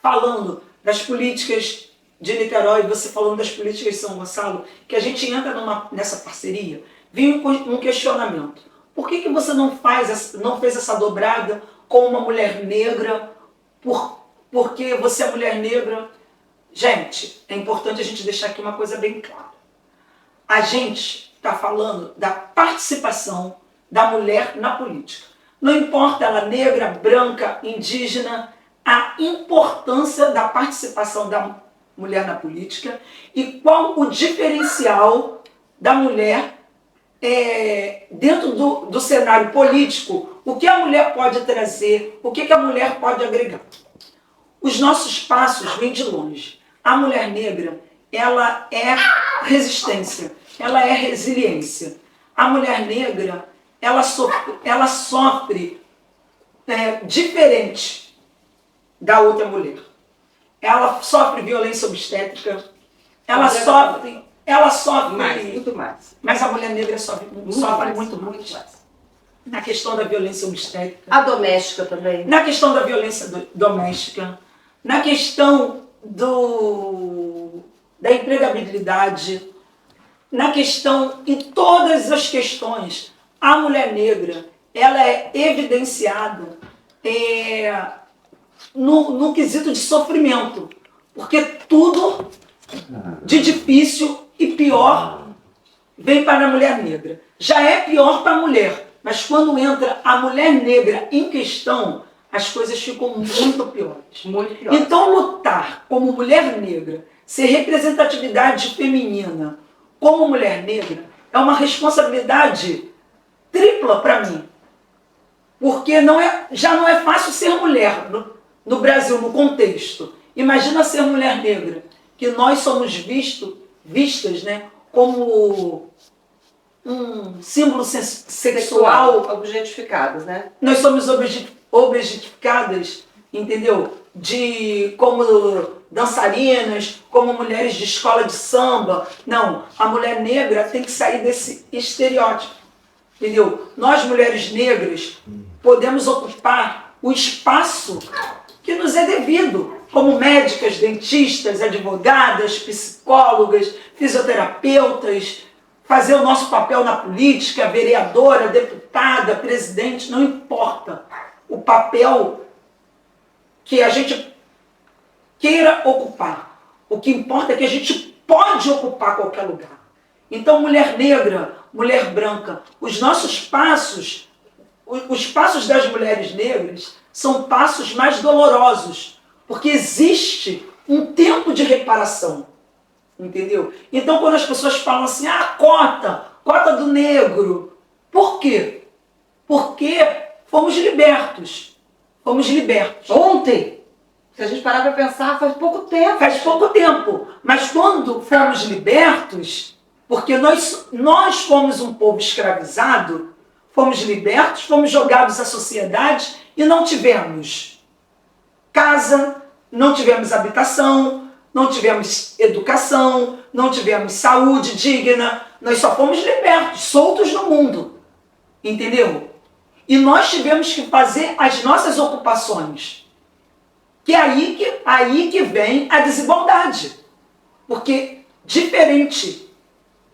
falando das políticas de Niterói, você falando das políticas de São Gonçalo, que a gente entra nessa parceria, vem um questionamento. Por que você não fez essa dobrada com uma mulher negra? Porque você é mulher negra? Gente, é importante a gente deixar aqui uma coisa bem clara. A gente está falando da participação da mulher na política. Não importa ela negra, branca, indígena, a importância da participação da mulher na política e qual o diferencial da mulher dentro do cenário político, o que a mulher pode trazer, o que a mulher pode agregar. Os nossos passos vêm de longe. A mulher negra, ela é resistência, ela é resiliência. A mulher negra, ela sofre diferente da outra mulher. Ela sofre violência obstétrica, ela sofre mais, muito mais. Mas a mulher negra sofre muito mais. Na questão da violência obstétrica. A doméstica também. Na questão da violência doméstica, na questão da empregabilidade, na questão, em todas as questões, a mulher negra, ela é evidenciada no quesito de sofrimento, porque tudo de difícil e pior vem para a mulher negra. Já é pior para a mulher, mas quando entra a mulher negra em questão, as coisas ficam muito piores. Muito piores. Então, lutar como mulher negra, ser representatividade feminina como mulher negra, é uma responsabilidade tripla para mim. Porque já não é fácil ser mulher no Brasil, no contexto. Imagina ser mulher negra, que nós somos vistas, né, como um símbolo sexual. Objetificadas, né? Nós somos objetificadas, entendeu? Como dançarinas, como mulheres de escola de samba. Não, a mulher negra tem que sair desse estereótipo, entendeu? Nós, mulheres negras, podemos ocupar o espaço que nos é devido, como médicas, dentistas, advogadas, psicólogas, fisioterapeutas, fazer o nosso papel na política, vereadora, deputada, presidente, não importa o papel que a gente queira ocupar. O que importa é que a gente pode ocupar qualquer lugar. Então, mulher negra, mulher branca, os nossos passos, os passos das mulheres negras são passos mais dolorosos, porque existe um tempo de reparação, entendeu? Então, quando as pessoas falam assim, cota do negro, por quê? Porque fomos libertos. Ontem, se a gente parar para pensar, faz pouco tempo. Faz pouco tempo, mas quando fomos libertos, porque nós fomos um povo escravizado, fomos libertos, fomos jogados à sociedade e não tivemos casa, não tivemos habitação, não tivemos educação, não tivemos saúde digna. Nós só fomos libertos, soltos no mundo, entendeu? E nós tivemos que fazer as nossas ocupações. Que é aí que vem a desigualdade. Porque, diferente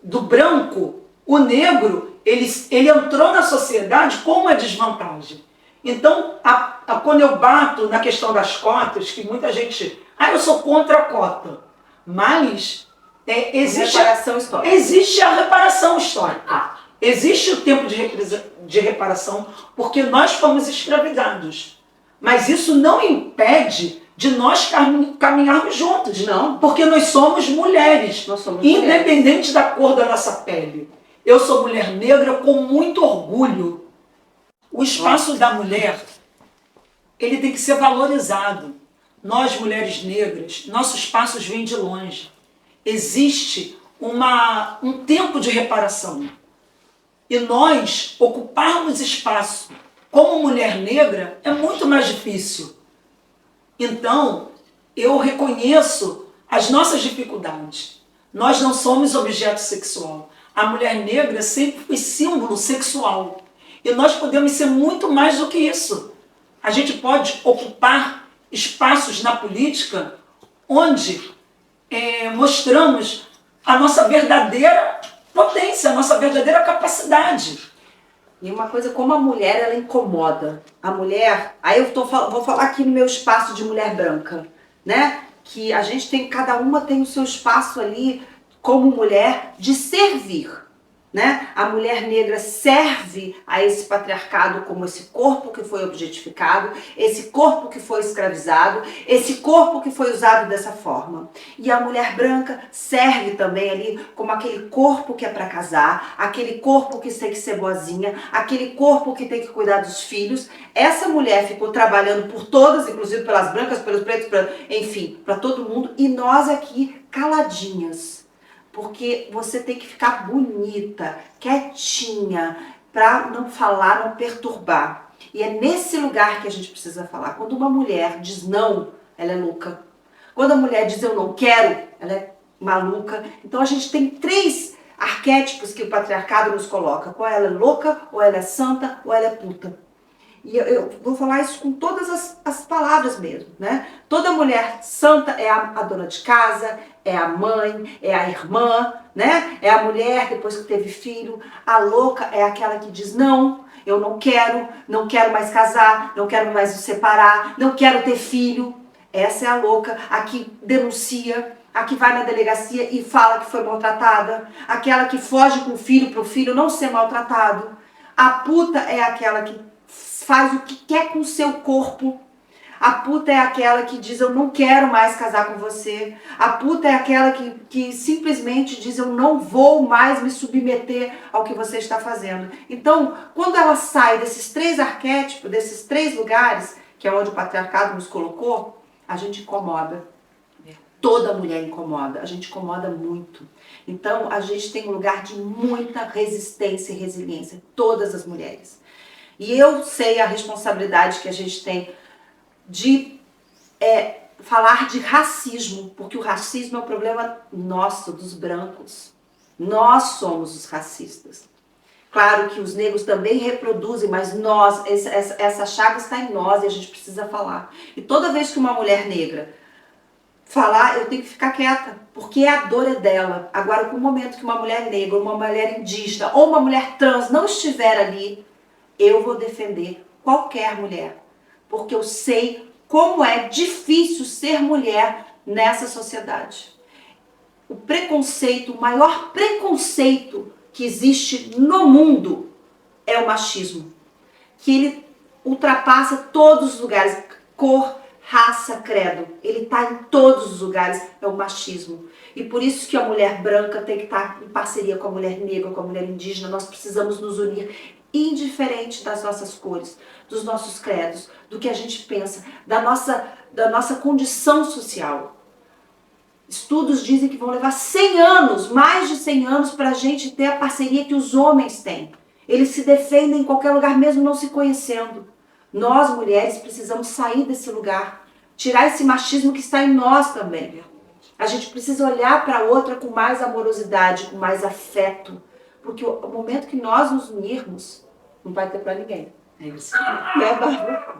do branco, o negro, ele entrou na sociedade com uma desvantagem. Então, quando eu bato na questão das cotas, que muita gente... eu sou contra a cota. Mas Reparação histórica. Existe a reparação histórica. Existe o tempo de reparação porque nós fomos escravizados. Mas isso não impede de nós caminharmos juntos. Não. Porque nós somos mulheres. Nós somos independente mulheres. da cor da nossa pele. Eu sou mulher negra com muito orgulho. O espaço da mulher, ele tem que ser valorizado. Nós, mulheres negras, nossos espaços vêm de longe. Existe um tempo de reparação. E nós ocuparmos espaço como mulher negra é muito mais difícil. Então, eu reconheço as nossas dificuldades. Nós não somos objeto sexual. A mulher negra sempre foi símbolo sexual. E nós podemos ser muito mais do que isso. A gente pode ocupar espaços na política onde mostramos a nossa verdadeira potência, a nossa verdadeira capacidade. E uma coisa, como a mulher, ela incomoda. A mulher, aí vou falar aqui no meu espaço de mulher branca, né? Que a gente tem, cada uma tem o seu espaço ali como mulher de servir. Né? A mulher negra serve a esse patriarcado como esse corpo que foi objetificado, esse corpo que foi escravizado, esse corpo que foi usado dessa forma. E a mulher branca serve também ali como aquele corpo que é para casar, aquele corpo que tem que ser boazinha, aquele corpo que tem que cuidar dos filhos. Essa mulher ficou trabalhando por todas, inclusive pelas brancas, pelos pretos, enfim, para todo mundo, e nós aqui caladinhas. Porque você tem que ficar bonita, quietinha, para não falar, não perturbar. E é nesse lugar que a gente precisa falar. Quando uma mulher diz não, ela é louca. Quando a mulher diz eu não quero, ela é maluca. Então a gente tem 3 arquétipos que o patriarcado nos coloca. Ou ela é louca, ou ela é santa, ou ela é puta. E eu vou falar isso com todas as palavras mesmo, né? Toda mulher santa é a dona de casa, é a mãe, é a irmã, né? É a mulher depois que teve filho. A louca é aquela que diz não, eu não quero mais casar, não quero mais me separar, não quero ter filho. Essa é a louca, a que denuncia, a que vai na delegacia e fala que foi maltratada, aquela que foge com o filho para o filho não ser maltratado. A puta é aquela que faz o que quer com o seu corpo. A puta é aquela que diz eu não quero mais casar com você. A puta é aquela que simplesmente diz eu não vou mais me submeter ao que você está fazendo. Então, quando ela sai desses 3 arquétipos, desses 3 lugares, que é onde o patriarcado nos colocou, a gente incomoda. Toda mulher incomoda, a gente incomoda muito. Então, a gente tem um lugar de muita resistência e resiliência, todas as mulheres. E eu sei a responsabilidade que a gente tem de falar de racismo, porque o racismo é um problema nosso, dos brancos. Nós somos os racistas. Claro que os negros também reproduzem, mas nós, essa chaga está em nós e a gente precisa falar. E toda vez que uma mulher negra falar, eu tenho que ficar quieta, porque a dor é dela. Agora, com o momento que uma mulher negra, uma mulher indígena ou uma mulher trans não estiver ali, eu vou defender qualquer mulher, porque eu sei como é difícil ser mulher nessa sociedade. O preconceito, o maior preconceito que existe no mundo é o machismo, que ele ultrapassa todos os lugares, cor, raça, credo, ele está em todos os lugares, é o machismo. E por isso que a mulher branca tem que estar em parceria com a mulher negra, com a mulher indígena, nós precisamos nos unir, indiferente das nossas cores, dos nossos credos, do que a gente pensa, da nossa condição social. Estudos dizem que vão levar 100 anos, mais de 100 anos, para a gente ter a parceria que os homens têm. Eles se defendem em qualquer lugar, mesmo não se conhecendo. Nós, mulheres, precisamos sair desse lugar, tirar esse machismo que está em nós também. A gente precisa olhar para a outra com mais amorosidade, com mais afeto, porque o momento que nós nos unirmos, não vai ter para ninguém. É isso. Né, Bárbara?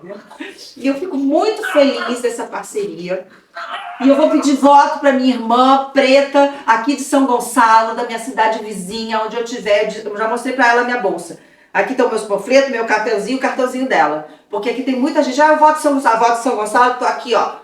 E eu fico muito feliz dessa parceria. E eu vou pedir voto para minha irmã preta, aqui de São Gonçalo, da minha cidade vizinha, onde eu tiver. Eu já mostrei para ela a minha bolsa. Aqui estão meus panfletos, meu cartãozinho, o cartãozinho dela. Porque aqui tem muita gente, eu voto em São Gonçalo, tô aqui, ó.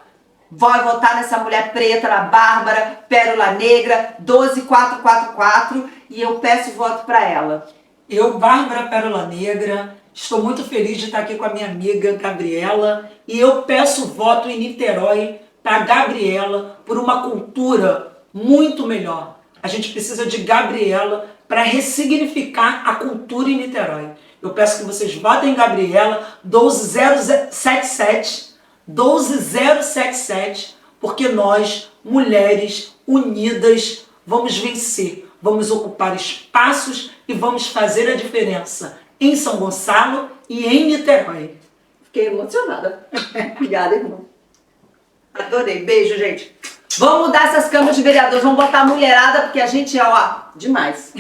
vai votar nessa mulher preta, na Bárbara Pérola Negra, 12444, e eu peço voto para ela. Eu, Bárbara Pérola Negra, estou muito feliz de estar aqui com a minha amiga Gabriela, e eu peço voto em Niterói para Gabriela por uma cultura muito melhor. A gente precisa de Gabriela para ressignificar a cultura em Niterói. Eu peço que vocês votem em Gabriela 12077, 12077, porque nós, mulheres unidas, vamos vencer, vamos ocupar espaços e vamos fazer a diferença em São Gonçalo e em Niterói. Fiquei emocionada. Obrigada, irmão. Adorei. Beijo, gente. Vamos mudar essas câmeras de vereadores, vamos botar a mulherada, porque a gente é, ó, demais.